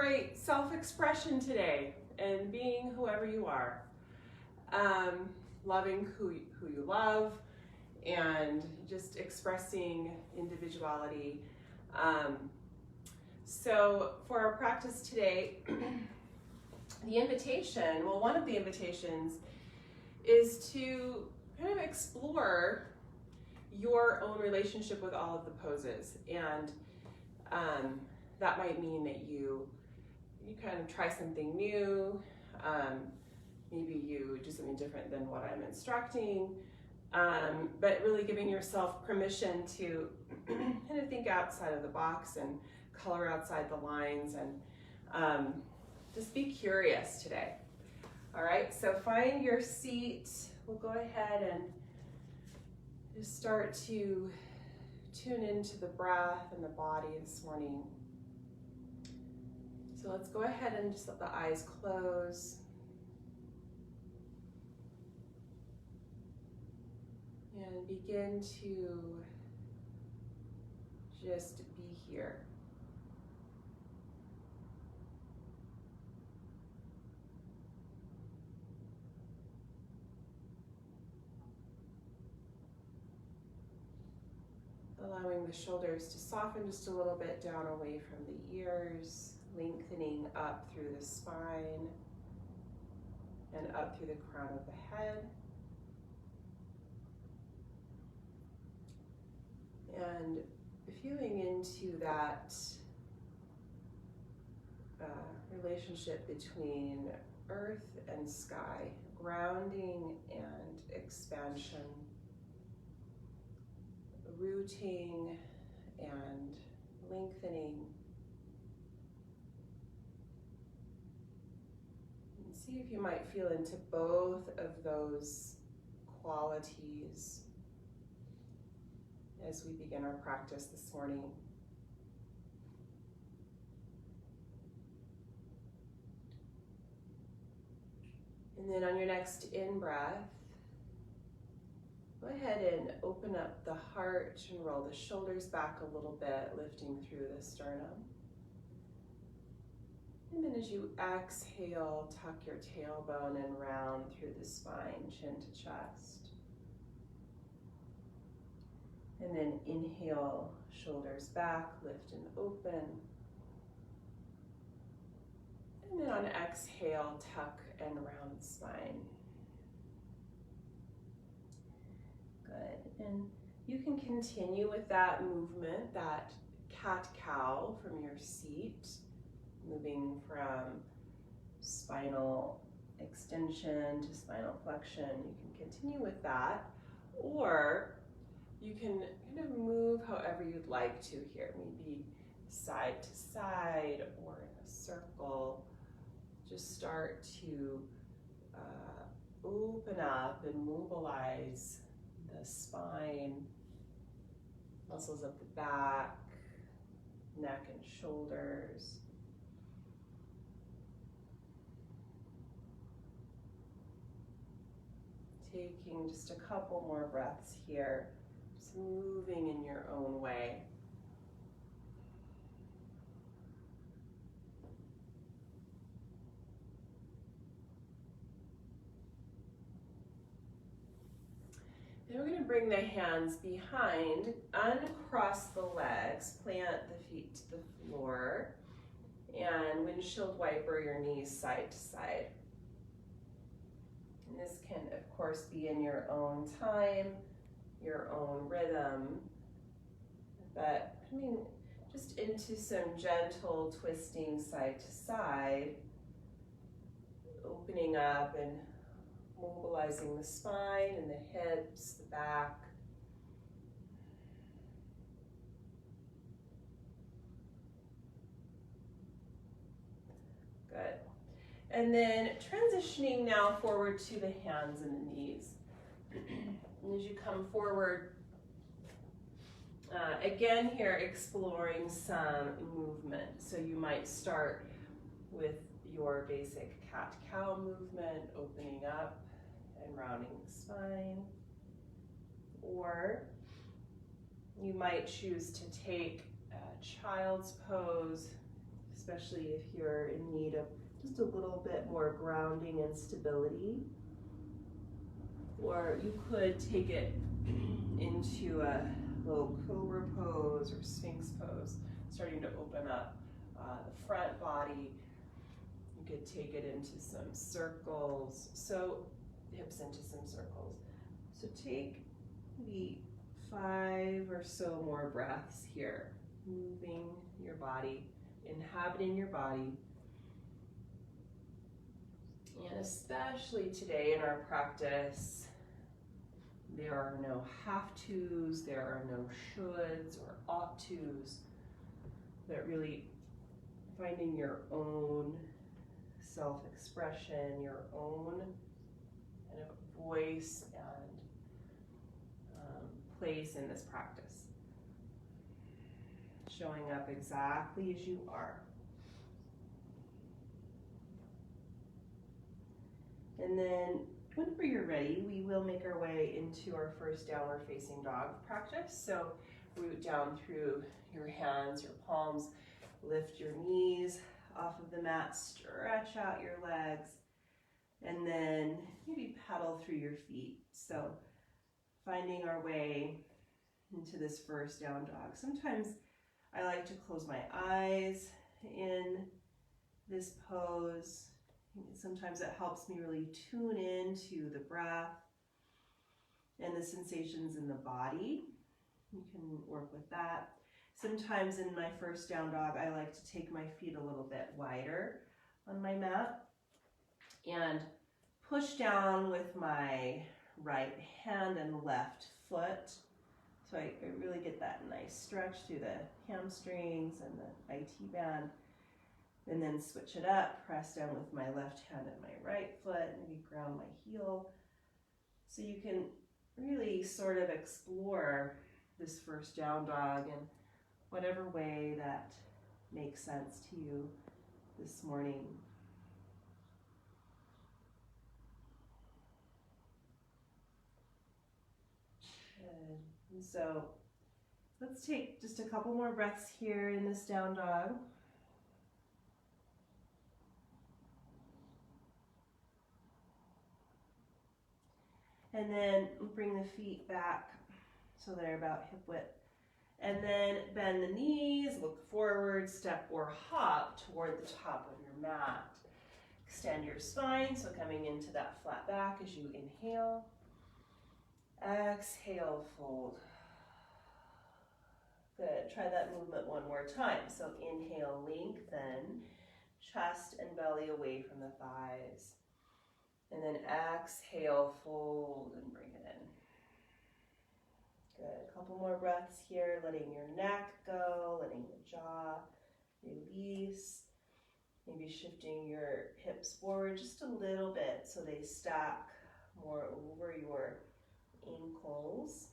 celebrate self-expression today and being whoever you are. Loving who you love and just expressing individuality. So for our practice today, the invitation, well, one of the invitations is to kind of explore your own relationship with all of the poses. And that might mean that you kind of try something new. Maybe you do something different than what I'm instructing, but really giving yourself permission to kind of think outside of the box and color outside the lines and just be curious today. All right, so find your seat. We'll go ahead and just start to tune into the breath and the body this morning. So let's go ahead and just let the eyes close. And begin to just be here. Allowing the shoulders to soften just a little bit down away from the ears, lengthening up through the spine and up through the crown of the head. And feeling into that relationship between earth and sky, grounding and expansion, rooting and lengthening. And see if you might feel into both of those qualities as we begin our practice this morning. And then on your next in-breath, go ahead and open up the heart and roll the shoulders back a little bit, lifting through the sternum. And then as you exhale, tuck your tailbone and round through the spine, chin to chest. And then inhale, shoulders back, lift and open. And then on exhale, tuck and round the spine. Good. And you can continue with that movement, that cat-cow from your seat, moving from spinal extension to spinal flexion. You can continue with that, or you can kind of move however you'd like to here, maybe side to side or in a circle. Just start to open up and mobilize the spine, muscles of the back, neck and shoulders. Taking just a couple more breaths here. Just moving in your own way. Then we're going to bring the hands behind, uncross the legs, plant the feet to the floor, and windshield wiper your knees side to side. And this can, of course, be in your own time, your own rhythm, but coming just into some gentle twisting side to side, opening up and mobilizing the spine and the hips, the back. Good. And then transitioning now forward to the hands and the knees. And as you come forward, again here exploring some movement. So you might start with your basic cat-cow movement, opening up and rounding the spine. Or you might choose to take a child's pose, just especially if you're in need of just a little bit more grounding and stability. Or you could take it into a little cobra pose or sphinx pose, starting to open up the front body. You could take it into some circles, so hips into some circles. So take maybe 5 or so more breaths here, moving your body, inhabiting your body. And especially today in our practice, there are no have-tos, there are no shoulds or ought-tos, but really finding your own self-expression, your own kind of voice and place in this practice. Showing up exactly as you are. And then whenever you're ready, we will make our way into our first downward facing dog practice. So root down through your hands, your palms, lift your knees off of the mat, stretch out your legs, and then maybe pedal through your feet. So finding our way into this first down dog. Sometimes I like to close my eyes in this pose. Sometimes it helps me really tune into the breath and the sensations in the body. You can work with that. Sometimes in my first down dog, I like to take my feet a little bit wider on my mat and push down with my right hand and left foot. So I really get that nice stretch through the hamstrings and the IT band. And then switch it up, press down with my left hand and my right foot, maybe ground my heel. So you can really sort of explore this first down dog in whatever way that makes sense to you this morning. Good. And so let's take just a couple more breaths here in this down dog. And then bring the feet back so they're about hip width. And then bend the knees, look forward, step or hop toward the top of your mat. Extend your spine, so coming into that flat back as you inhale. Exhale, fold. Good, try that movement one more time. So inhale, lengthen, chest and belly away from the thighs. And then exhale, fold, and bring it in. Good, a couple more breaths here, letting your neck go, letting the jaw release. Maybe shifting your hips forward just a little bit so they stack more over your ankles.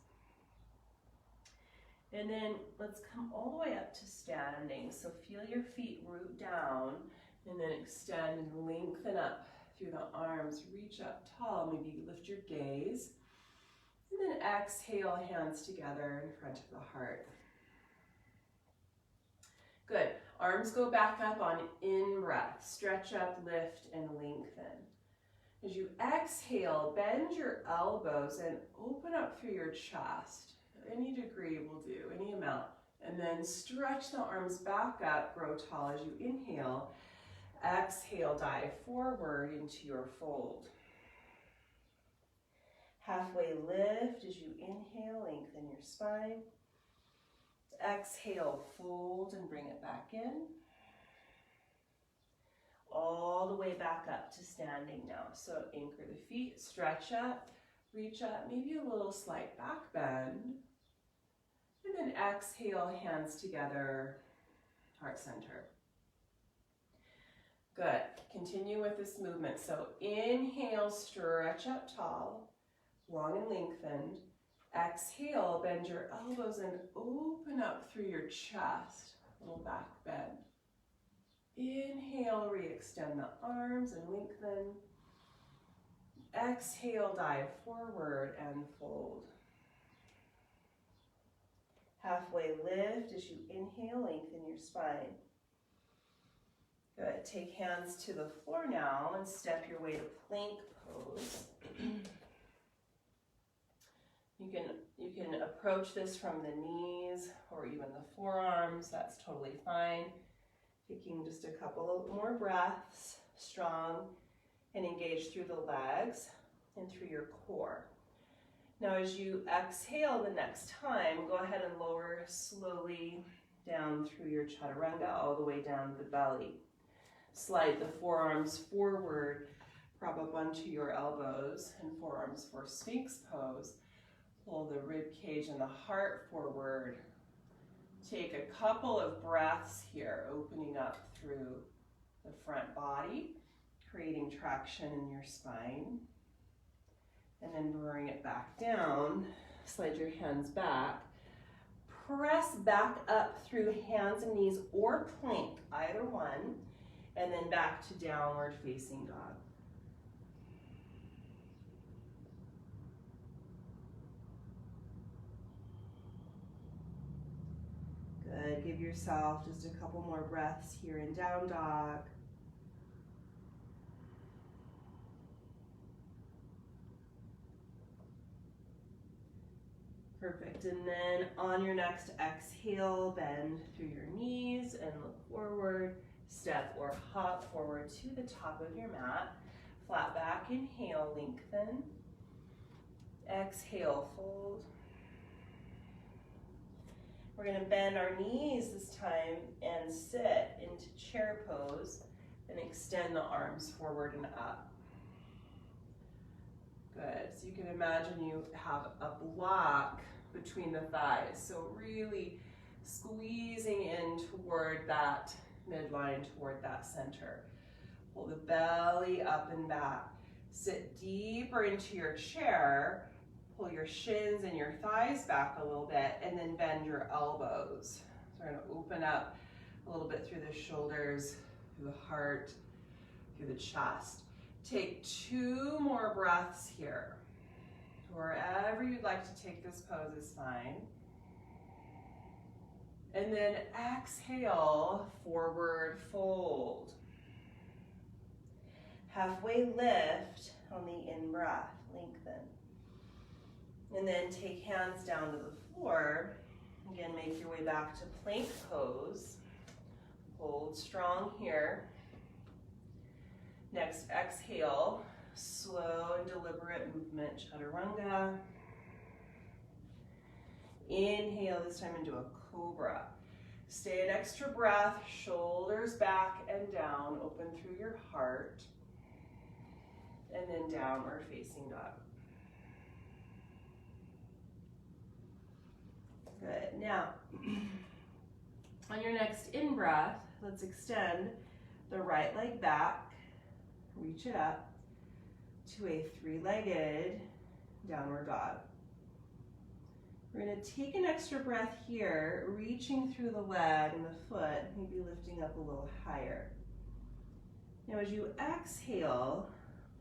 And then let's come all the way up to standing. So feel your feet root down and then extend and lengthen up through the arms, reach up tall, maybe lift your gaze, and then exhale, hands together in front of the heart. Good, arms go back up on in-breath, stretch up, lift, and lengthen. As you exhale, bend your elbows and open up through your chest. Any degree will do, any amount. And then stretch the arms back up, grow tall as you inhale. Exhale, dive forward into your fold. Halfway lift as you inhale, lengthen your spine. Exhale, fold and bring it back in. All the way back up to standing now. So anchor the feet, stretch up, reach up, maybe a little slight back bend. And then exhale, hands together, heart center. Good. Continue with this movement. So inhale, stretch up tall, long and lengthened. Exhale, bend your elbows and open up through your chest, little back bend. Inhale, re-extend the arms and lengthen. Exhale, dive forward and fold. Halfway lift as you inhale, lengthen your spine. Good. Take hands to the floor now and step your way to plank pose. You can approach this from the knees or even the forearms. That's totally fine. Taking just a couple more breaths, strong and engaged through the legs and through your core. Now as you exhale the next time, go ahead and lower slowly down through your chaturanga all the way down to the belly. Slide the forearms forward, prop up onto your elbows and forearms for Sphinx pose. Pull the rib cage and the heart forward. Take a couple of breaths here, opening up through the front body, creating traction in your spine. And then bring it back down. Slide your hands back. Press back up through hands and knees or plank, either one. And then back to downward facing dog. Good. Give yourself just a couple more breaths here in down dog. Perfect. And then on your next exhale, bend through your knees and look forward. Step or hop forward to the top of your mat. Flat back, inhale, lengthen. Exhale, fold. We're going to bend our knees this time and sit into chair pose and extend the arms forward and up. Good. So you can imagine you have a block between the thighs. So really squeezing in toward that midline, toward that center. Pull the belly up and back. Sit deeper into your chair. Pull your shins and your thighs back a little bit and then bend your elbows. So we're going to open up a little bit through the shoulders, through the heart, through the chest. Take 2 more breaths here. Wherever you'd like to take this pose is fine. And then exhale, forward fold. Halfway lift on the in-breath, lengthen. And then take hands down to the floor. Again, make your way back to plank pose. Hold strong here. Next, exhale, slow and deliberate movement, chaturanga. Inhale, this time into a cobra. Stay an extra breath, shoulders back and down, open through your heart. And then downward facing dog. Good. Now, on your next in-breath, let's extend the right leg back, reach it up to a 3-legged downward dog. We're going to take an extra breath here, reaching through the leg and the foot, maybe lifting up a little higher. Now as you exhale,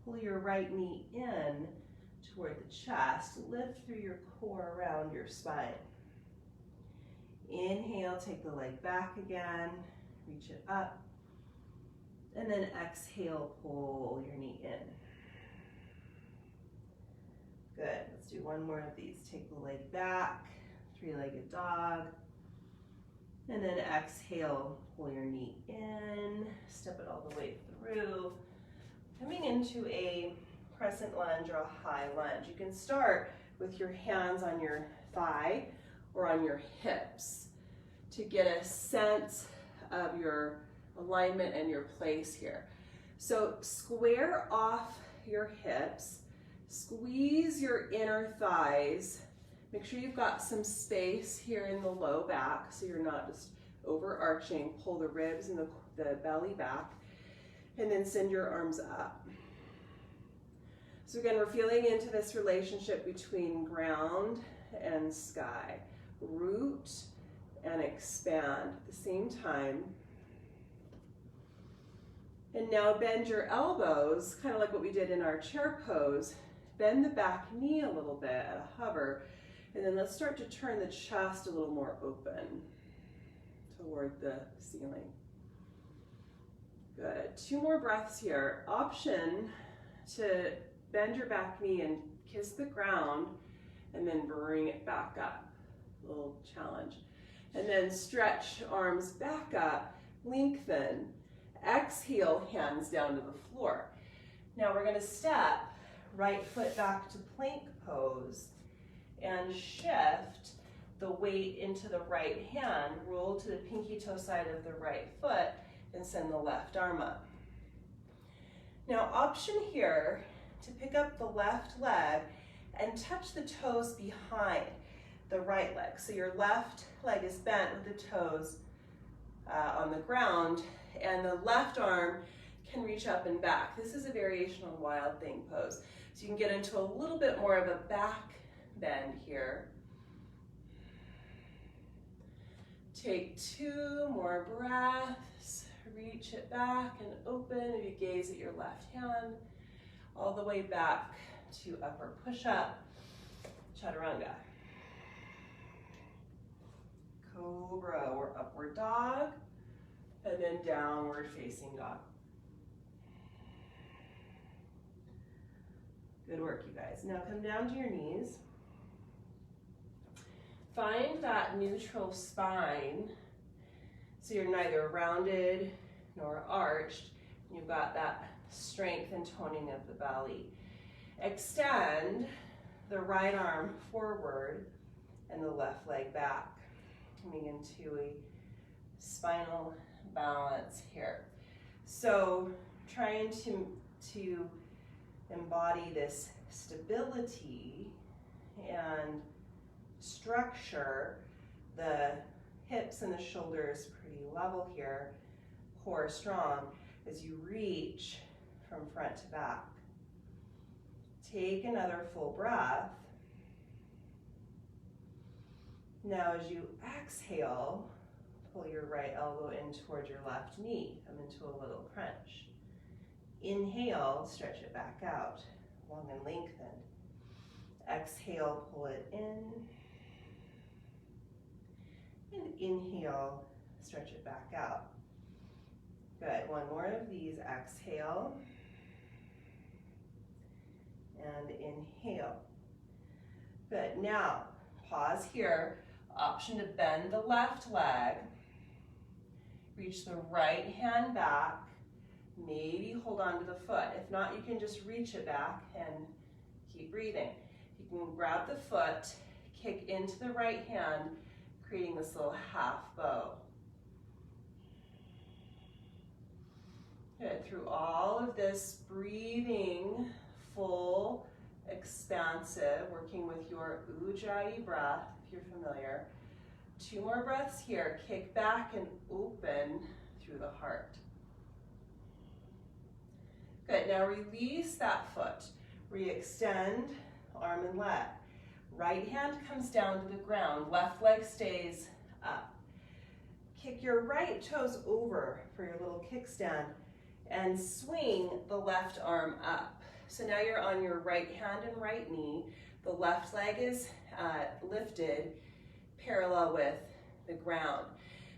pull your right knee in toward the chest, lift through your core around your spine. Inhale, take the leg back again, reach it up, and then exhale, pull your knee in. Good, let's do one more of these. Take the leg back, 3-legged dog, and then exhale, pull your knee in, step it all the way through, coming into a crescent lunge or a high lunge. You can start with your hands on your thigh or on your hips to get a sense of your alignment and your place here. So square off your hips, squeeze your inner thighs, make sure you've got some space here in the low back so you're not just overarching. Pull the ribs and the belly back, and then send your arms up. So again, we're feeling into this relationship between ground and sky. Root and expand at the same time. And now bend your elbows, kind of like what we did in our chair pose. Bend the back knee a little bit at a hover, and then let's start to turn the chest a little more open toward the ceiling. Good. 2 more breaths here. Option to bend your back knee and kiss the ground and then bring it back up. A little challenge. And then stretch arms back up, lengthen. Exhale, hands down to the floor. Now we're going to step right foot back to plank pose and shift the weight into the right hand. Roll to the pinky toe side of the right foot and send the left arm up. Now option here to pick up the left leg and touch the toes behind the right leg. So your left leg is bent with the toes on the ground, and the left arm can reach up and back. This is a variation on Wild Thing pose. So you can get into a little bit more of a back bend here. Take 2 more breaths. Reach it back and open. If you gaze at your left hand, all the way back to upper push-up, Chaturanga. Cobra or upward dog, and then downward facing dog. Good work, you guys. Now come down to your knees. Find that neutral spine so you're neither rounded nor arched. You've got that strength and toning of the belly. Extend the right arm forward and the left leg back, coming into a spinal balance here. So trying to embody this stability and structure. The hips and the shoulders pretty level here, core strong as you reach from front to back. Take another full breath. Now as you exhale, pull your right elbow in towards your left knee. Come into a little crunch. Inhale, stretch it back out, long and lengthened. Exhale, pull it in. And inhale, stretch it back out. Good, 1 more of these. Exhale. And inhale. Good, now pause here. Option to bend the left leg. Reach the right hand back. Maybe hold on to the foot. If not, you can just reach it back and keep breathing. You can grab the foot, kick into the right hand, creating this little half bow. Good. Through all of this breathing, full, expansive, working with your Ujjayi breath, if you're familiar. 2 more breaths here. Kick back and open through the heart. Good. Now release that foot. Re-extend arm and leg. Right hand comes down to the ground. Left leg stays up. Kick your right toes over for your little kickstand and swing the left arm up. So now you're on your right hand and right knee. The left leg is lifted parallel with the ground.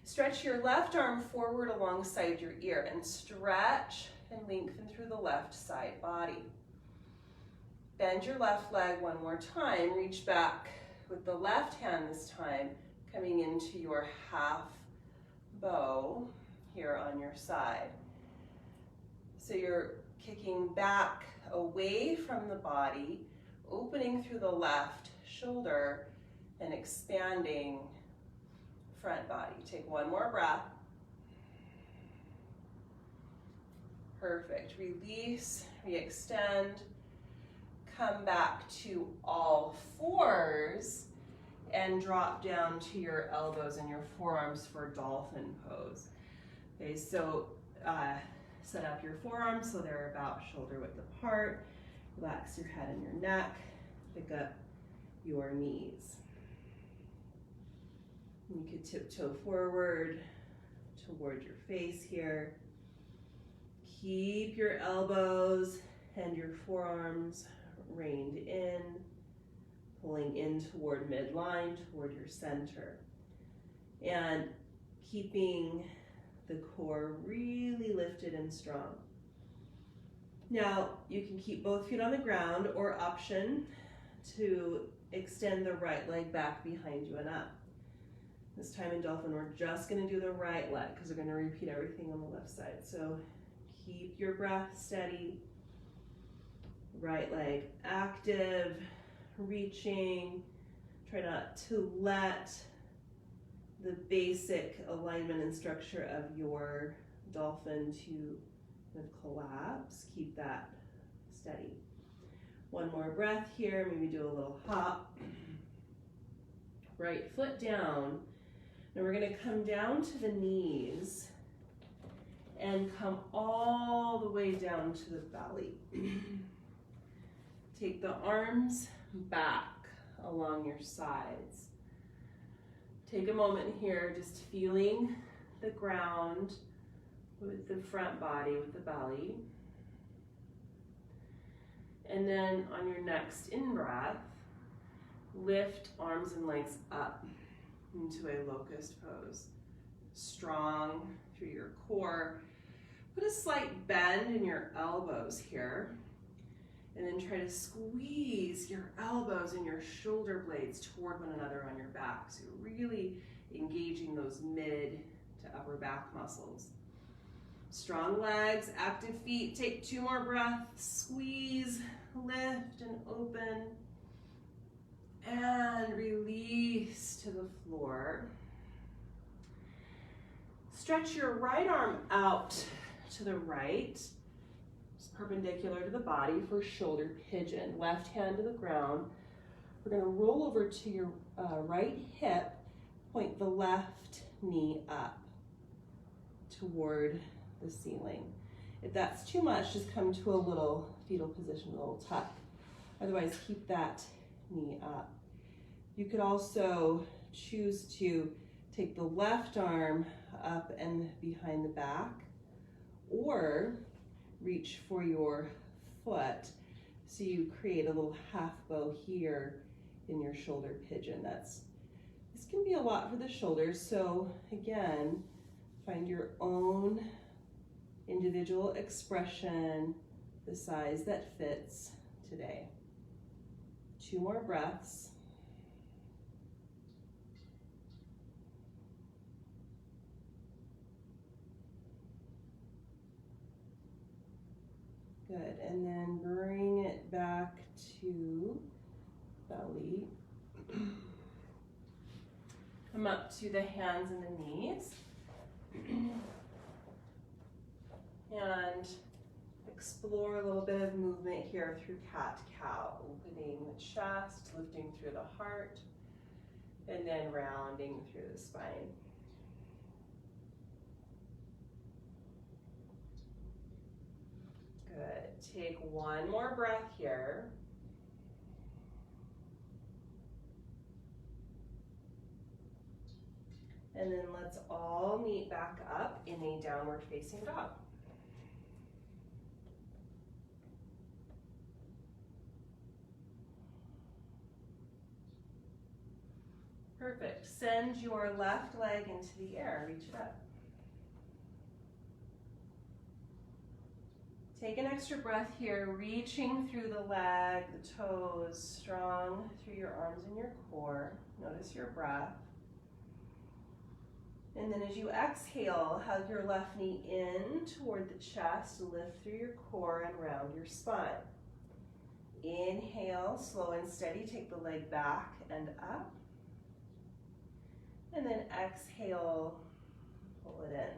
Stretch your left arm forward alongside your ear and stretch and lengthen through the left side body. Bend your left leg 1 more time. Reach back with the left hand this time, coming into your half bow here on your side. So you're kicking back away from the body, opening through the left shoulder and expanding front body. Take 1 more breath. Perfect. Release, re-extend. Come back to all fours and drop down to your elbows and your forearms for Dolphin Pose. Okay, so set up your forearms so they're about shoulder width apart. Relax your head and your neck. Pick up your knees. You could tiptoe forward toward your face here. Keep your elbows and your forearms reined in, pulling in toward midline, toward your center. And keeping the core really lifted and strong. Now, you can keep both feet on the ground, or option to extend the right leg back behind you and up. This time in Dolphin, we're just going to do the right leg because we're going to repeat everything on the left side. So keep your breath steady. Right leg active, reaching. Try not to let the basic alignment and structure of your Dolphin to collapse. Keep that steady. One more breath here, maybe do a little hop. Right foot down. Now we're going to come down to the knees and come all the way down to the belly. Take the arms back along your sides. Take a moment here just feeling the ground with the front body, with the belly. And then on your next in-breath, lift arms and legs up into a locust pose. Strong through your core. Put a slight bend in your elbows here. And then try to squeeze your elbows and your shoulder blades toward one another on your back. So you're really engaging those mid to upper back muscles. Strong legs, active feet. Take 2 more breaths. Squeeze, lift, and open. And release to the floor. Stretch your right arm out to the right, perpendicular to the body for shoulder pigeon. Left hand to the ground. We're going to roll over to your right hip, point the left knee up toward the ceiling. If that's too much, just come to a little fetal position, a little tuck. Otherwise, keep that knee up. You could also choose to take the left arm up and behind the back, or reach for your foot so you create a little half bow here in your shoulder pigeon. This can be a lot for the shoulders, so again, find your own individual expression, the size that fits today. 2 more breaths. Good, and then bring it back to belly. Come up to the hands and the knees. And explore a little bit of movement here through cat-cow, opening the chest, lifting through the heart, and then rounding through the spine. Good. Take 1 more breath here. And then let's all meet back up in a downward facing dog. Perfect. Send your left leg into the air. Reach it up. Take an extra breath here, reaching through the leg, the toes, strong through your arms and your core. Notice your breath. And then as you exhale, hug your left knee in toward the chest, lift through your core and round your spine. Inhale, slow and steady, take the leg back and up. And then exhale, pull it in.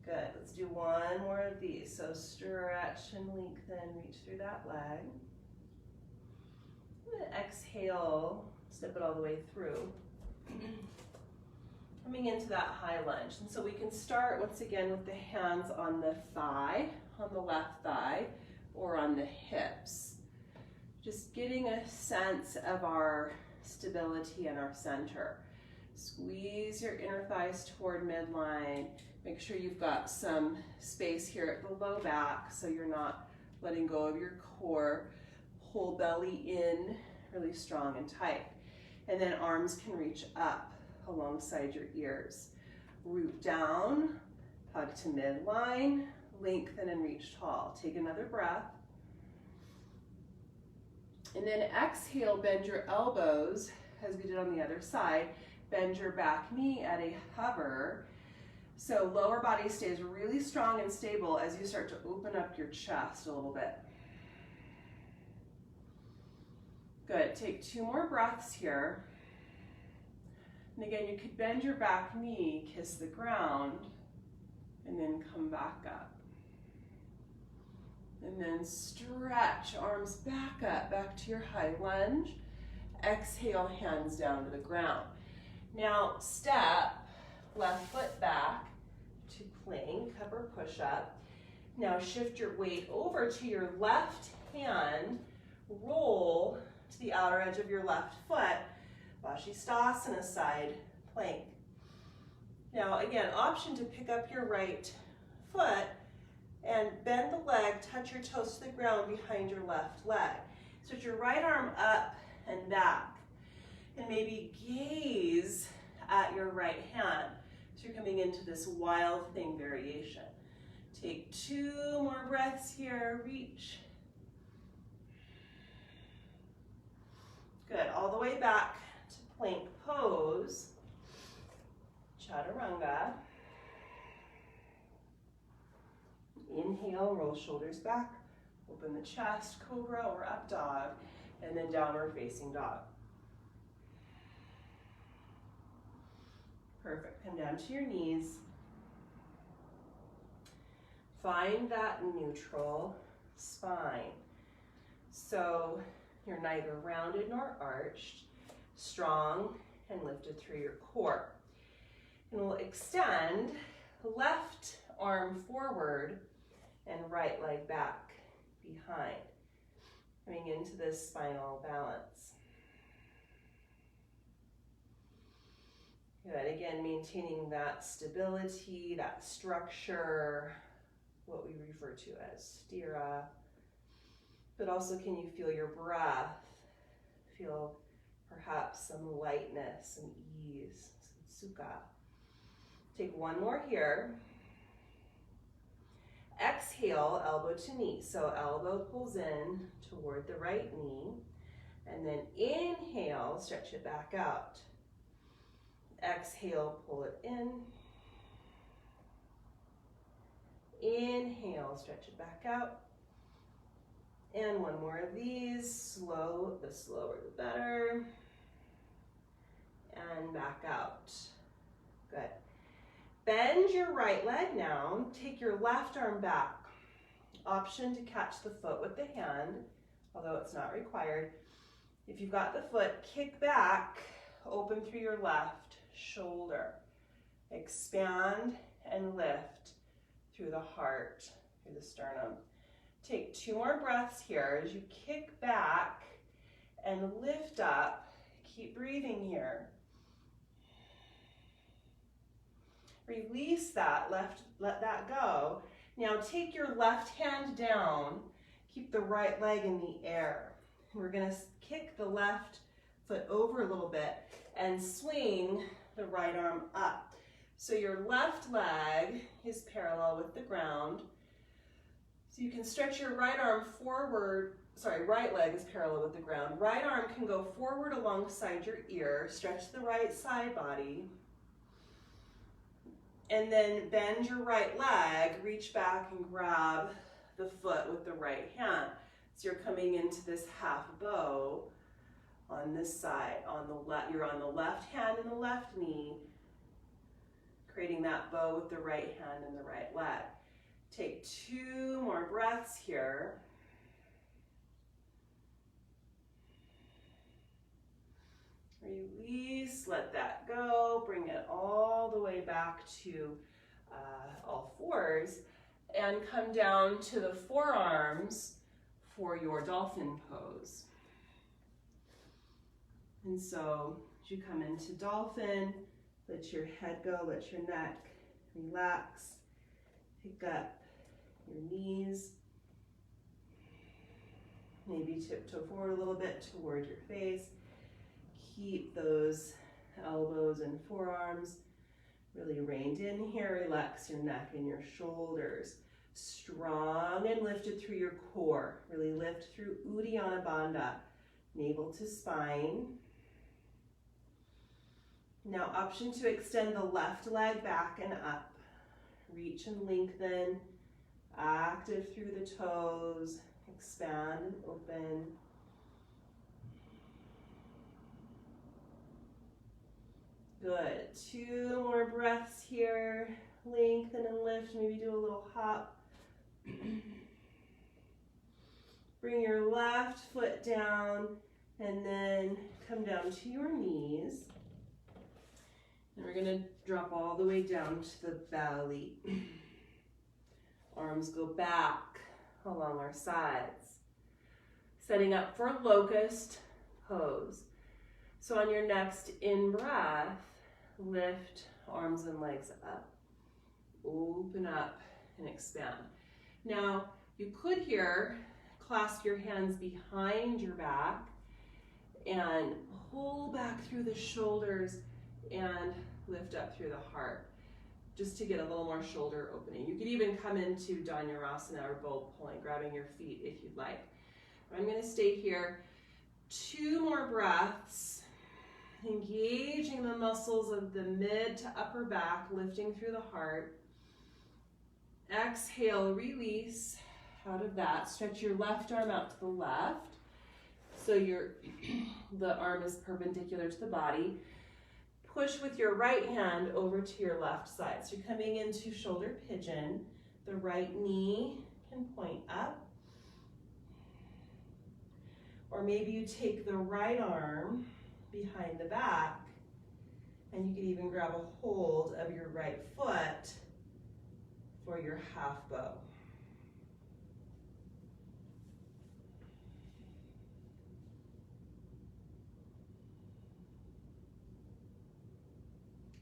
Good, let's do 1 more of these. So stretch and lengthen, reach through that leg. And then exhale, step it all the way through. Coming into that high lunge. And so we can start once again with the hands on the thigh, on the left thigh, or on the hips. Just getting a sense of our stability and our center. Squeeze your inner thighs toward midline. Make sure you've got some space here at the low back so you're not letting go of your core. Pull belly in really strong and tight. And then arms can reach up alongside your ears. Root down, hug to midline, lengthen and reach tall. Take another breath. And then exhale, bend your elbows as we did on the other side. Bend your back knee at a hover. So lower body stays really strong and stable as you start to open up your chest a little bit. Good, take 2 more breaths here. And again, you could bend your back knee, kiss the ground, and then come back up. And then stretch, arms back up, back to your high lunge. Exhale, hands down to the ground. Now step left foot back to plank, up or push up. Now shift your weight over to your left hand, roll to the outer edge of your left foot, Vashisthasana side plank. Now again, option to pick up your right foot and bend the leg, touch your toes to the ground behind your left leg. Switch your right arm up and back, and maybe gaze at your right hand. So you're coming into this wild thing variation. Take 2 more breaths here, reach. Good, all the way back to plank pose, Chaturanga. Inhale, roll shoulders back, open the chest, cobra or up dog, and then downward facing dog. Perfect, come down to your knees. Find that neutral spine. So you're neither rounded nor arched, strong and lifted through your core. And we'll extend left arm forward and right leg back behind, coming into this spinal balance. Good, again, maintaining that stability, that structure, what we refer to as sthira. But also, can you feel your breath? Feel perhaps some lightness, some ease, some sukha. Take 1 more here. Exhale, elbow to knee. So elbow pulls in toward the right knee. And then inhale, stretch it back out. Exhale, pull it in. Inhale, stretch it back out. And 1 more of these. Slow, the slower the better. And back out. Good. Bend your right leg now. Take your left arm back. Option to catch the foot with the hand, although it's not required. If you've got the foot, kick back, open through your left shoulder. Expand and lift through the heart, through the sternum. Take 2 more breaths here as you kick back and lift up. Keep breathing here. Release that, let that go. Now take your left hand down, keep the right leg in the air. We're gonna kick the left foot over a little bit and swing the right arm up. So your left leg is parallel with the ground. So you can stretch your right arm forward, right leg is parallel with the ground. Right arm can go forward alongside your ear, stretch the right side body. And then bend your right leg, reach back and grab the foot with the right hand. So you're coming into this half bow on this side. You're on the left hand and the left knee, creating that bow with the right hand and the right leg. Take 2 more breaths here. Release, let that go, bring it all the way back to all fours, and come down to the forearms for your dolphin pose. And so as you come into dolphin, let your head go, let your neck relax, pick up your knees, maybe tiptoe forward a little bit toward your face. Keep those elbows and forearms Really reined in here, relax your neck and your shoulders. Strong and lifted through your core. Really lift through Uddiyana Bandha, navel to spine. Now option to extend the left leg back and up. Reach and lengthen, active through the toes, expand and open. Good, 2 more breaths here. Lengthen and lift, maybe do a little hop. Bring your left foot down and then come down to your knees. And we're gonna drop all the way down to the belly. Arms go back along our sides. Setting up for locust pose. So on your next in-breath, lift arms and legs up. Open up and expand. Now, you could here clasp your hands behind your back and pull back through the shoulders and lift up through the heart, just to get a little more shoulder opening. You could even come into Dhanurasana or bow pulling, grabbing your feet if you'd like. I'm gonna stay here. 2 more breaths, engaging the muscles of the mid to upper back, lifting through the heart. Exhale, release out of that. Stretch your left arm out to the left. So the arm is perpendicular to the body. Push with your right hand over to your left side. So you're coming into shoulder pigeon. The right knee can point up. Or maybe you take the right arm behind the back and you can even grab a hold of your right foot for your half bow.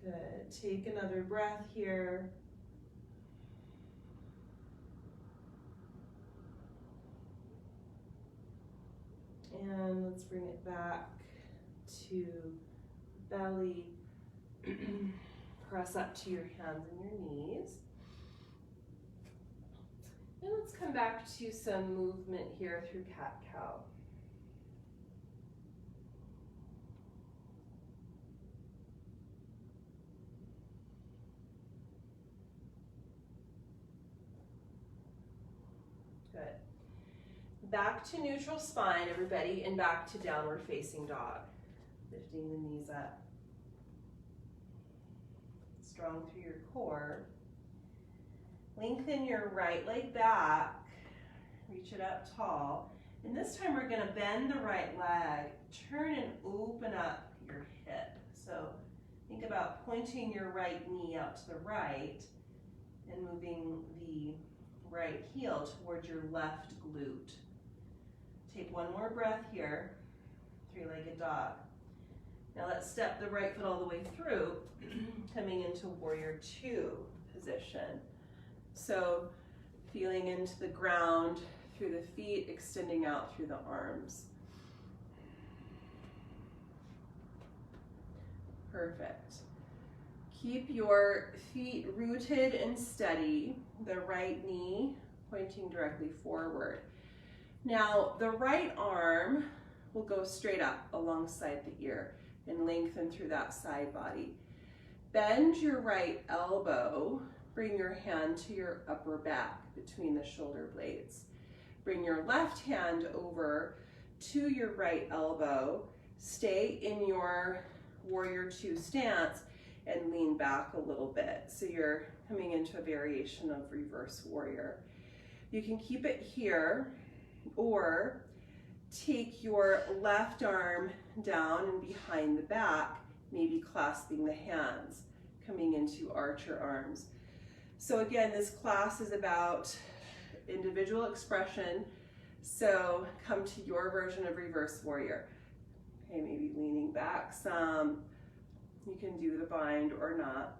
Good. Take another breath here. And let's bring it back to belly. Press up to your hands and your knees. And let's come back to some movement here through cat-cow. Good. Back to neutral spine, everybody, and back to downward facing dog. Lifting the knees up. Strong through your core. Lengthen your right leg back. Reach it up tall. And this time we're gonna bend the right leg, turn and open up your hip. So think about pointing your right knee out to the right and moving the right heel towards your left glute. Take 1 more breath here, 3-legged dog. Now let's step the right foot all the way through, coming into warrior 2 position. So feeling into the ground through the feet, extending out through the arms. Perfect. Keep your feet rooted and steady, the right knee pointing directly forward. Now the right arm will go straight up alongside the ear and lengthen through that side body. Bend your right elbow. Bring your hand to your upper back between the shoulder blades. Bring your left hand over to your right elbow. Stay in your warrior 2 stance and lean back a little bit. So you're coming into a variation of reverse warrior. You can keep it here or take your left arm down and behind the back, maybe clasping the hands, coming into archer arms. So again, this class is about individual expression. So come to your version of reverse warrior. Okay, maybe leaning back some. You can do the bind or not.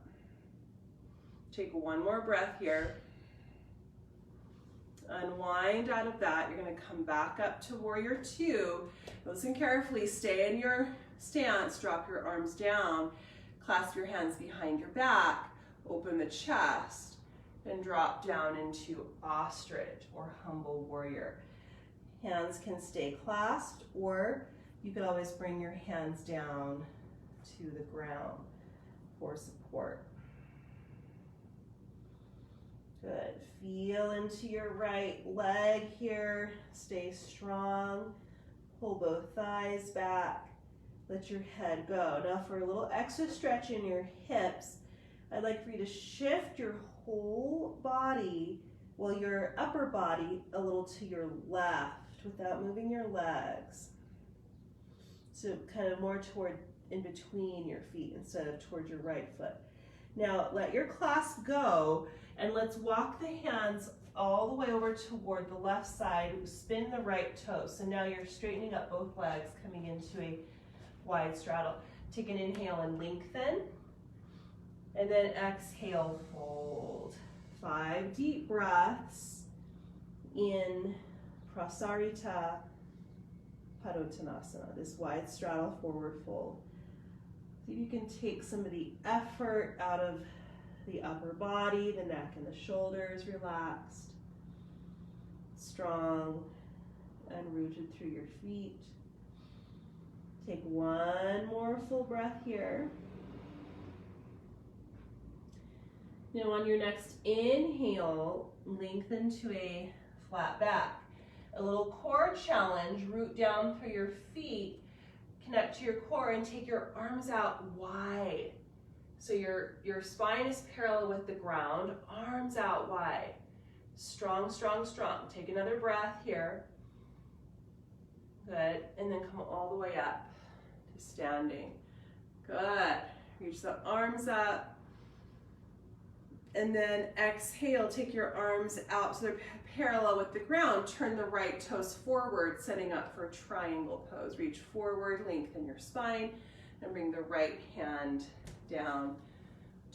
Take 1 more breath here. Unwind out of that. You're going to come back up to warrior 2. Listen carefully. Stay in your stance. Drop your arms down. Clasp your hands behind your back, open the chest, and drop down into ostrich or humble warrior. Hands can stay clasped, or you could always bring your hands down to the ground for support. Good. Feel into your right leg here. Stay strong. Pull both thighs back. Let your head go. Now for a little extra stretch in your hips, I'd like for you to shift your whole body, well, your upper body a little to your left without moving your legs. So kind of more toward in between your feet instead of toward your right foot. Now let your clasp go, and let's walk the hands all the way over toward the left side. Spin the right toe. So now you're straightening up both legs, coming into a wide straddle. Take an inhale and lengthen. And then exhale, fold. 5 deep breaths in Prasarita Padottanasana, this wide straddle forward fold. See if you can take some of the effort out of the upper body, the neck and the shoulders relaxed, strong and rooted through your feet. Take one more full breath here. Now on your next inhale, lengthen to a flat back. A little core challenge, root down through your feet, connect to your core and take your arms out wide. So your spine is parallel with the ground, arms out wide. Strong, strong, strong. Take another breath here. Good, and then come all the way up to standing. Good, reach the arms up. And then exhale, take your arms out so they're parallel with the ground. Turn the right toes forward, setting up for triangle pose. Reach forward, lengthen your spine, and bring the right hand down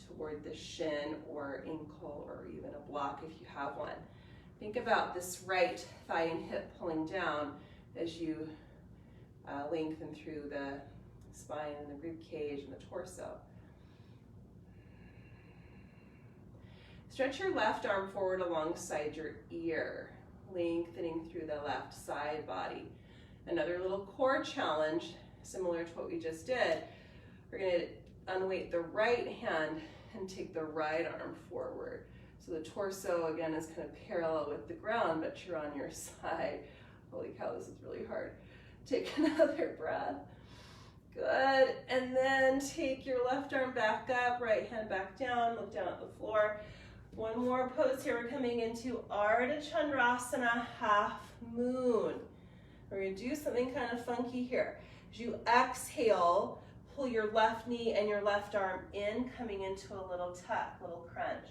toward the shin or ankle or even a block if you have one. Think about this right thigh and hip pulling down as you lengthen through the spine and the rib cage and the torso. Stretch your left arm forward alongside your ear, lengthening through the left side body. Another little core challenge, similar to what we just did. We're going to unweight the right hand and take the right arm forward. So the torso, again, is kind of parallel with the ground, but you're on your side. Holy cow, this is really hard. Take another breath. Good. And then take your left arm back up, right hand back down, look down at the floor. One more pose here. We're coming into Arda Chandrasana, half moon. We're going to do something kind of funky here. As you exhale, pull your left knee and your left arm in, coming into a little tuck, little crunch.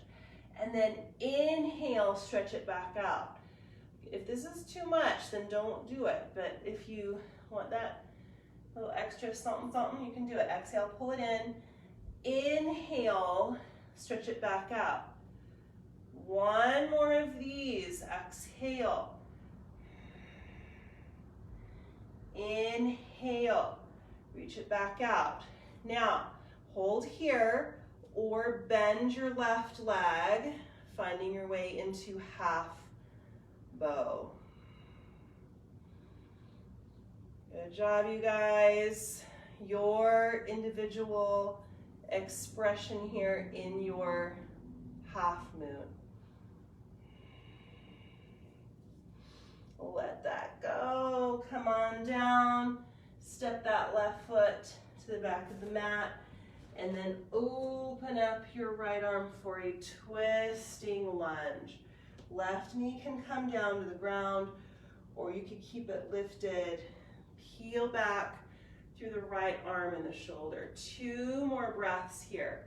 And then inhale, stretch it back out. If this is too much, then don't do it. But if you want that little extra something, something, you can do it. Exhale, pull it in. Inhale, stretch it back out. One more of these. Exhale. Inhale. Reach it back out. Now, hold here or bend your left leg, finding your way into half bow. Good job, you guys. Your individual expression here in your half moon. Let that go. Come on down. Step that left foot to the back of the mat. And then open up your right arm for a twisting lunge. Left knee can come down to the ground, or you can keep it lifted. Peel back through the right arm and the shoulder. 2 more breaths here.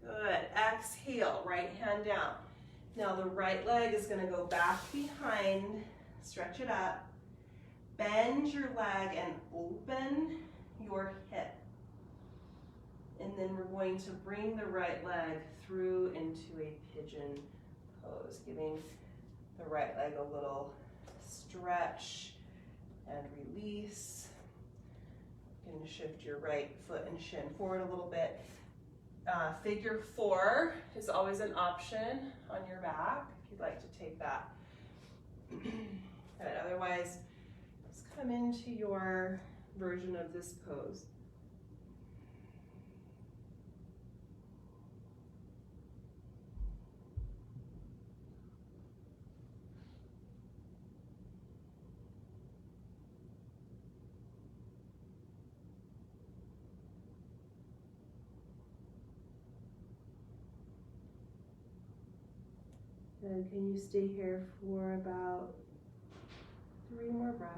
Good. Exhale, right hand down. Now the right leg is going to go back behind. Stretch it up. Bend your leg and open your hip. And then we're going to bring the right leg through into a pigeon pose, giving the right leg a little stretch and release. You can shift your right foot and shin forward a little bit. Figure 4 is always an option on your back if you'd like to take that. Good. Otherwise, just come into your version of this pose. And can you stay here for about 3 more breaths?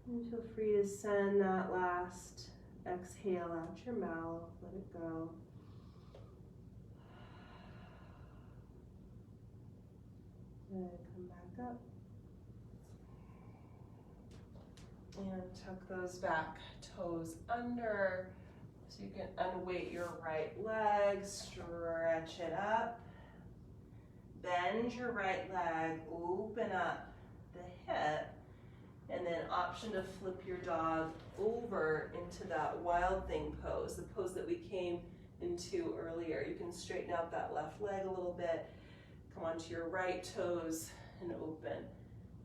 And feel free to send that last exhale out your mouth, let it go. And come back up. And tuck those back toes under so you can unweight your right leg, stretch it up. Bend your right leg, open up the hip, and then option to flip your dog over into that wild thing pose, the pose that we came into earlier. You can straighten out that left leg a little bit, come onto your right toes and open.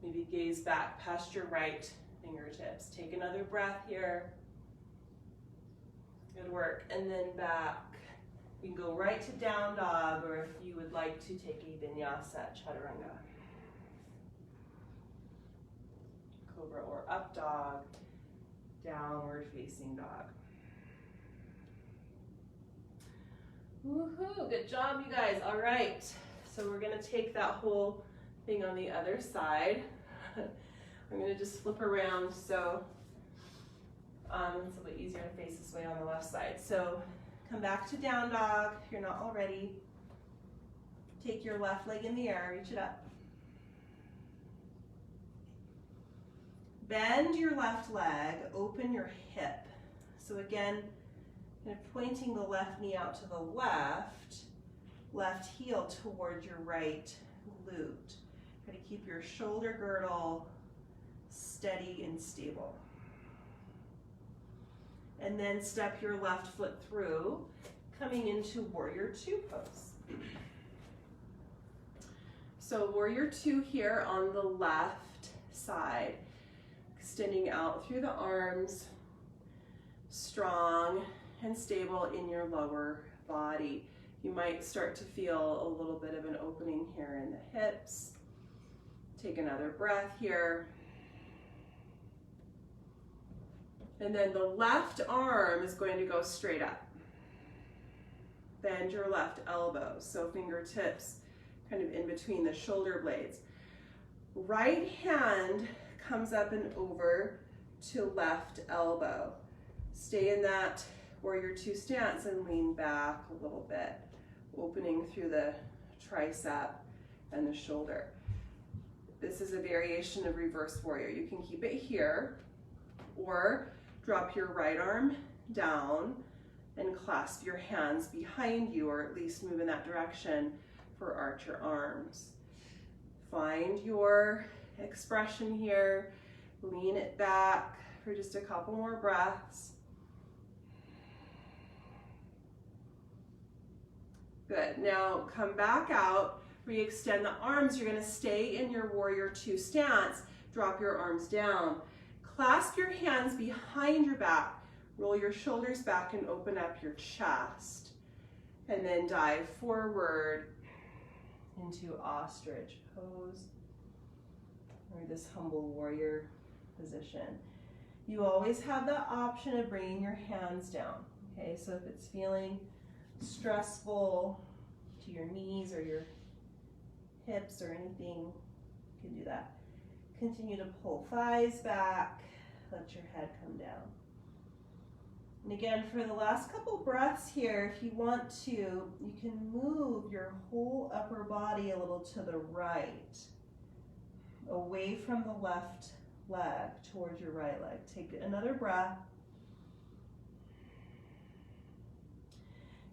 Maybe gaze back past your right fingertips. Take another breath here. Good work. And then back. You can go right to down dog, or if you would like to take a vinyasa, chaturanga. Cobra or up dog, downward facing dog. Woohoo, good job you guys. All right, so we're gonna take that whole thing on the other side. I'm gonna just flip around so it's a little bit easier to face this way on the left side. So come back to down dog if you're not already. Take your left leg in the air, reach it up. Bend your left leg, open your hip. So again, kind of pointing the left knee out to the left heel towards your right glute. Try to keep your shoulder girdle steady and stable. And then step your left foot through, coming into Warrior 2 pose. So Warrior 2 here on the left side, extending out through the arms, strong and stable in your lower body. You might start to feel a little bit of an opening here in the hips. Take another breath here. And then the left arm is going to go straight up. Bend your left elbow, so fingertips kind of in between the shoulder blades. Right hand comes up and over to left elbow. Stay in that Warrior 2 stance and lean back a little bit, opening through the tricep and the shoulder. This is a variation of reverse warrior. You can keep it here or drop your right arm down and clasp your hands behind you, or at least move in that direction for archer arms. Find your expression here. Lean it back for just a couple more breaths. Good. Now come back out, re-extend the arms. You're going to stay in your Warrior 2 stance. Drop your arms down. Clasp your hands behind your back. Roll your shoulders back and open up your chest. And then dive forward into ostrich pose, or this humble warrior position. You always have the option of bringing your hands down. Okay, so if it's feeling stressful to your knees or your hips or anything, you can do that. Continue to pull thighs back, let your head come down. And again, for the last couple breaths here, if you want to, you can move your whole upper body a little to the right, away from the left leg towards your right leg. Take another breath.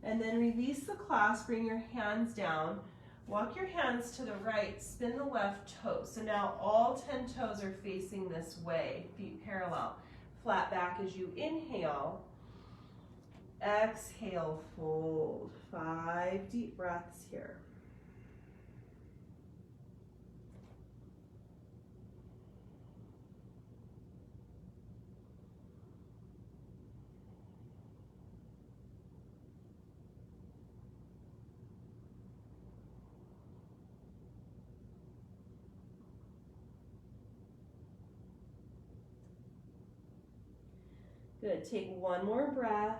And then release the clasp, bring your hands down. Walk your hands to the right, spin the left toe. So now all 10 toes are facing this way, feet parallel. Flat back as you inhale. Exhale, fold. 5 deep breaths here. Good, take one more breath.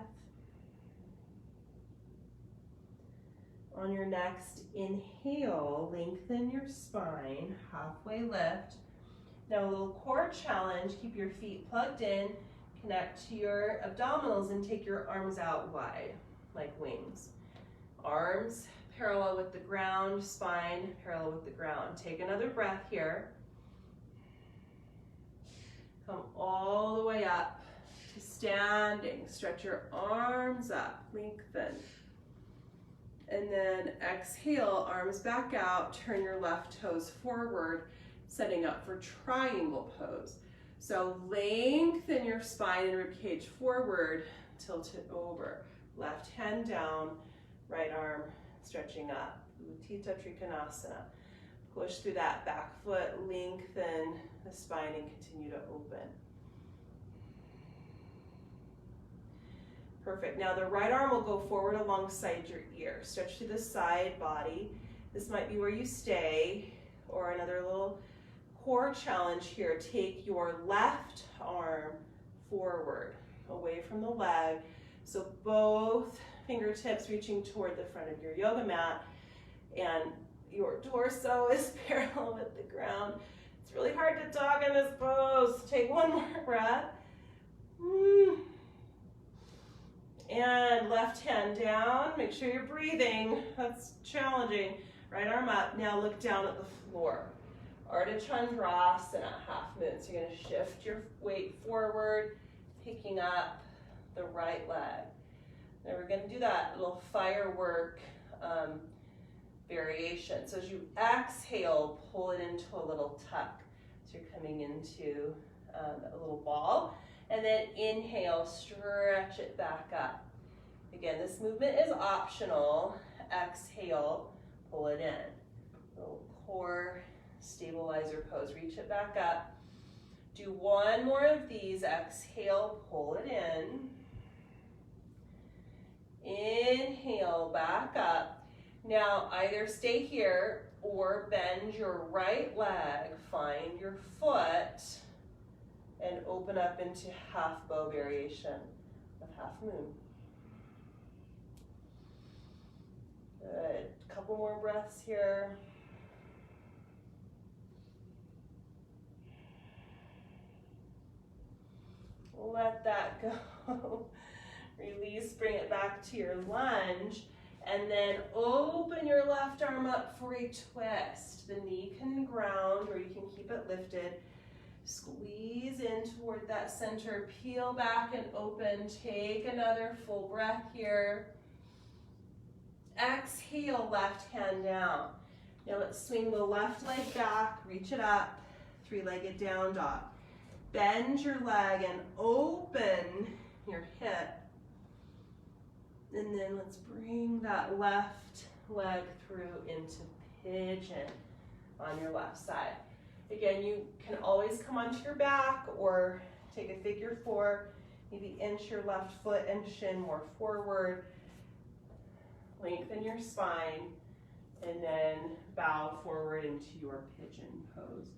On your next inhale, lengthen your spine, halfway lift. Now a little core challenge, keep your feet plugged in, connect to your abdominals and take your arms out wide, like wings. Arms parallel with the ground, spine parallel with the ground. Take another breath here. Come all the way up to standing. Stretch your arms up, lengthen. And then exhale, arms back out, turn your left toes forward, setting up for triangle pose. So lengthen your spine and ribcage forward, tilt it over. Left hand down, right arm stretching up. Utthita Trikonasana. Push through that back foot, lengthen the spine and continue to open. Perfect. Now the right arm will go forward alongside your ear. Stretch to the side body. This might be where you stay, or another little core challenge here. Take your left arm forward, away from the leg. So both fingertips reaching toward the front of your yoga mat, and your torso is parallel with the ground. It's really hard to talk in this pose. Take one more breath. And left hand down, make sure you're breathing. That's challenging. Right arm up, now look down at the floor. Arda Chandrasana, half moon. So you're gonna shift your weight forward, picking up the right leg. Now we're gonna do that little firework variation. So as you exhale, pull it into a little tuck. So you're coming into a little ball. And then inhale, stretch it back up. Again, this movement is optional. Exhale, pull it in. Little core stabilizer pose. Reach it back up. Do one more of these. Exhale, pull it in. Inhale, back up. Now either stay here or bend your right leg. Find your foot and open up into half bow variation of half moon. Good. Couple more breaths here. Let that go. Release, bring it back to your lunge, and then open your left arm up for a twist. The knee can ground, or you can keep it lifted. Squeeze in toward that center, peel back and open. Take another full breath here. Exhale, left hand down. Now let's swing the left leg back, reach it up, three-legged down dog. Bend your leg and open your hip. And then let's bring that left leg through into pigeon on your left side. Again, you can always come onto your back or take a figure 4, maybe inch your left foot and shin more forward. Lengthen your spine and then bow forward into your pigeon pose.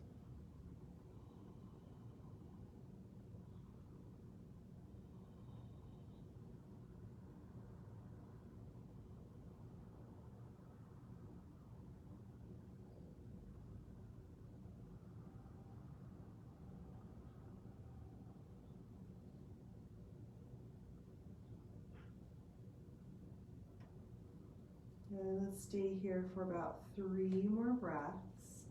And let's stay here for about 3 more breaths.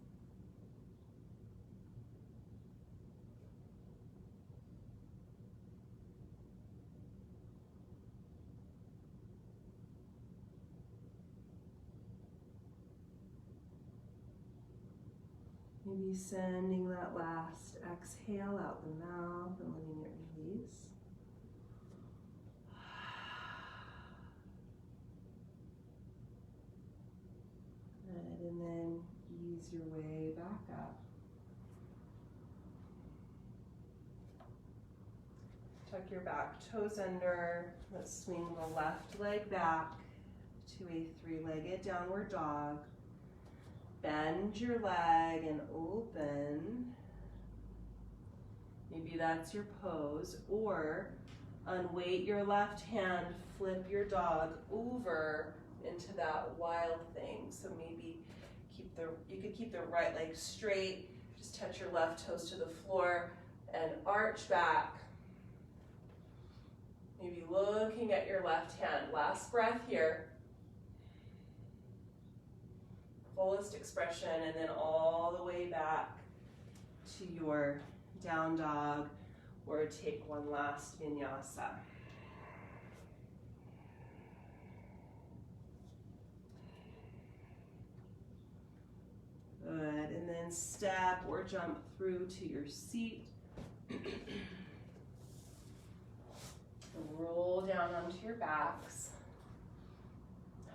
Maybe sending that last exhale out the mouth and letting it release. Good, and then ease your way back up. Tuck your back toes under. Let's swing the left leg back to a three-legged downward dog. Bend your leg and open. Maybe that's your pose, or unweight your left hand, flip your dog over into that wild thing. So maybe you could keep the right leg straight, just touch your left toes to the floor and arch back. Maybe looking at your left hand. Last breath here. Fullest expression, and then all the way back to your down dog, or take one last vinyasa. Good, and then step or jump through to your seat. Roll down onto your backs.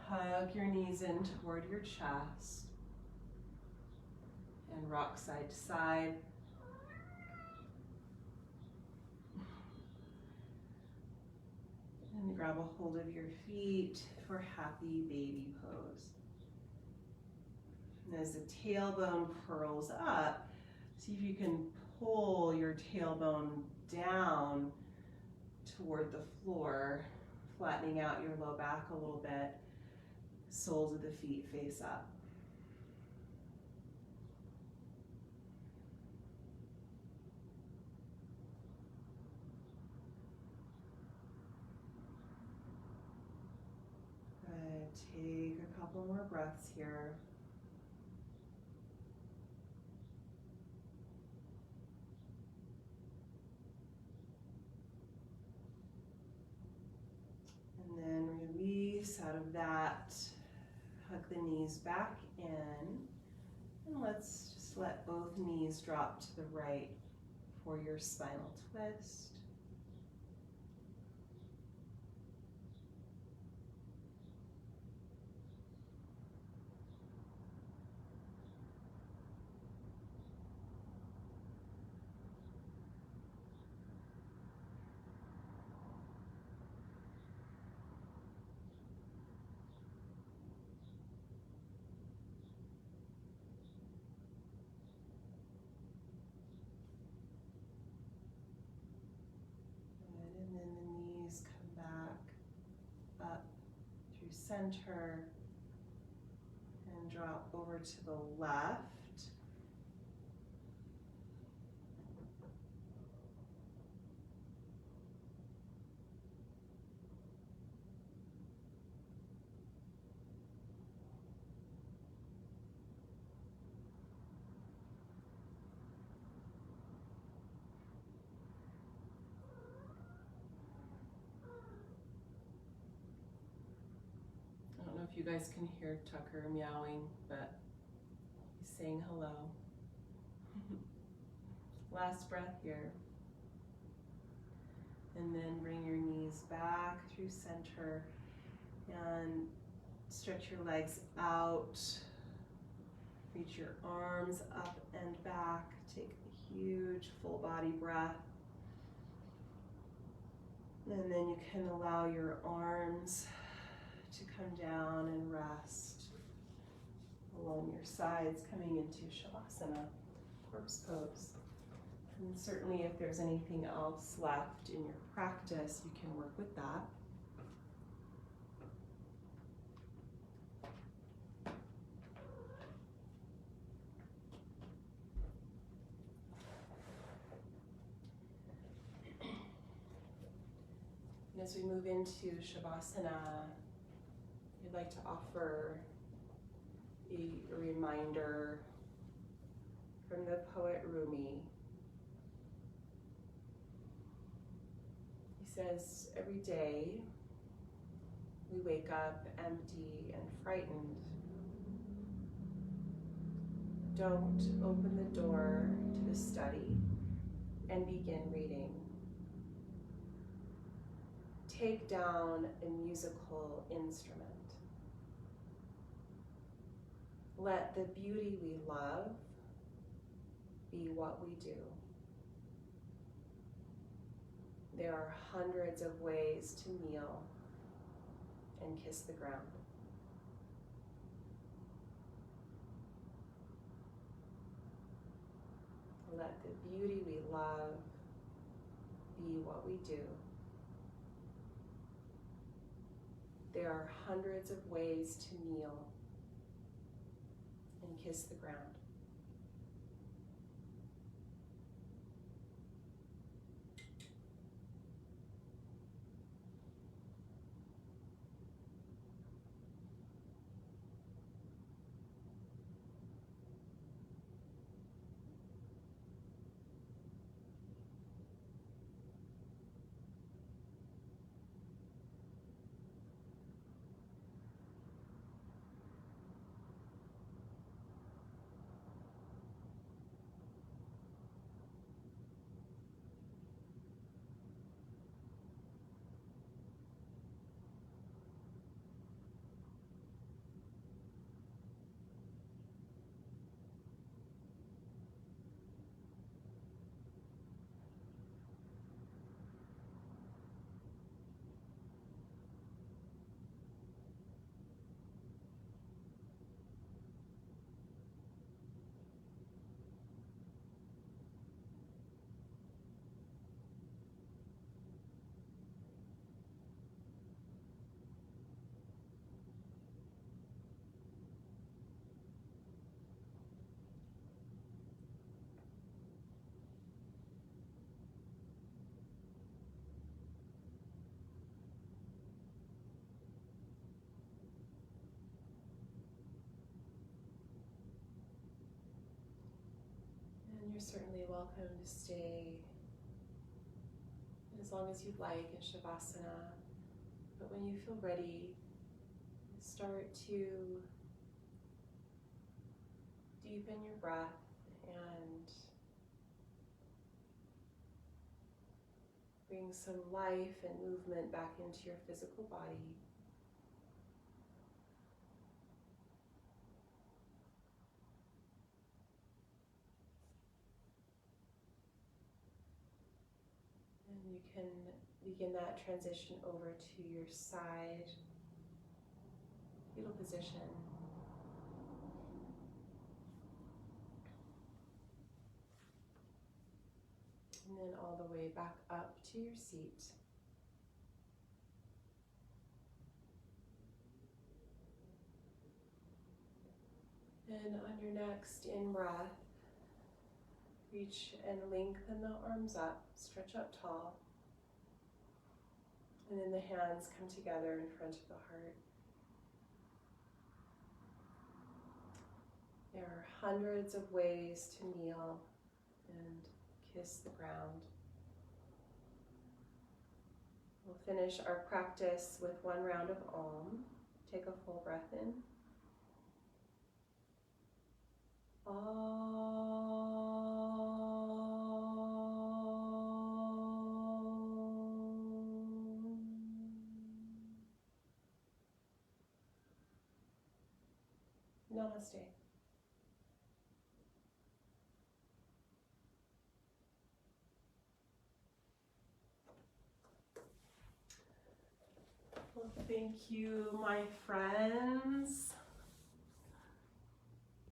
Hug your knees in toward your chest. And rock side to side. And grab a hold of your feet for happy baby pose. And as the tailbone curls up, see if you can pull your tailbone down toward the floor, flattening out your low back a little bit. Soles of the feet face up. Good. Take a couple more breaths here. And then release out of that. Hug the knees back in, and let's just let both knees drop to the right for your spinal twist. Center and drop over to the left. I don't know if you guys can hear Tucker meowing, but he's saying hello. Last breath here. And then bring your knees back through center and stretch your legs out. Reach your arms up and back. Take a huge full body breath. And then you can allow your arms to come down and rest along your sides, coming into Shavasana, corpse pose. And certainly if there's anything else left in your practice, you can work with that. And as we move into Shavasana, I'd like to offer a reminder from the poet Rumi. He says, every day we wake up empty and frightened. don't open the door to the study and begin reading. Take down a musical instrument. Let the beauty we love be what we do. There are hundreds of ways to kneel and kiss the ground. Let the beauty we love be what we do. There are hundreds of ways to kneel and kiss the ground. And you're certainly welcome to stay as long as you'd like in Shavasana. But when you feel ready, start to deepen your breath and bring some life and movement back into your physical body. And you can begin that transition over to your side, fetal position. And then all the way back up to your seat. And on your next in-breath, reach and lengthen the arms up, stretch up tall. And then the hands come together in front of the heart. There are hundreds of ways to kneel and kiss the ground. We'll finish our practice with one round of Om. Take a full breath in. Namaste. Well, thank you, my friends.